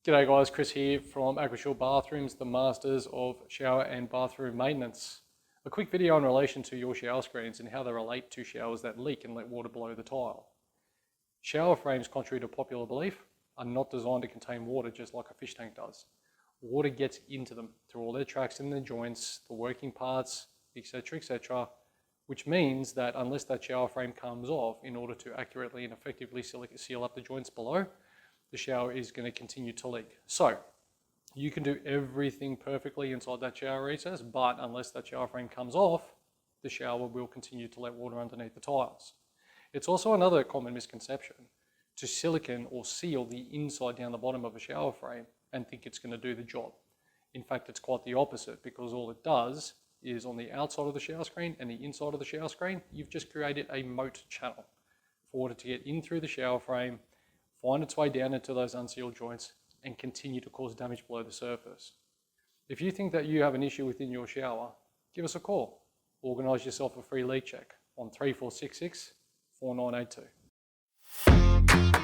G'day guys, Chris here from Aquashield Bathrooms, the masters of shower and bathroom maintenance. A quick video in relation to your shower screens and how they relate to showers that leak and let water below the tile. Shower frames, contrary to popular belief, are not designed to contain water just like a fish tank does. Water gets into them through all their tracks and their joints, the working parts, etc., which means that unless that shower frame comes off in order to accurately and effectively seal up the joints below, the shower is going to continue to leak. So you can do everything perfectly inside that shower recess, but unless that shower frame comes off, the shower will continue to let water underneath the tiles. It's also another common misconception to silicone or seal the inside down the bottom of a shower frame and think it's going to do the job. In fact, it's quite the opposite, because all it does is on the outside of the shower screen and the inside of the shower screen, you've just created a moat channel for water to get in through the shower frame, find its way down into those unsealed joints and continue to cause damage below the surface. If you think that you have an issue within your shower, give us a call. Organise yourself a free leak check on 3466 4982.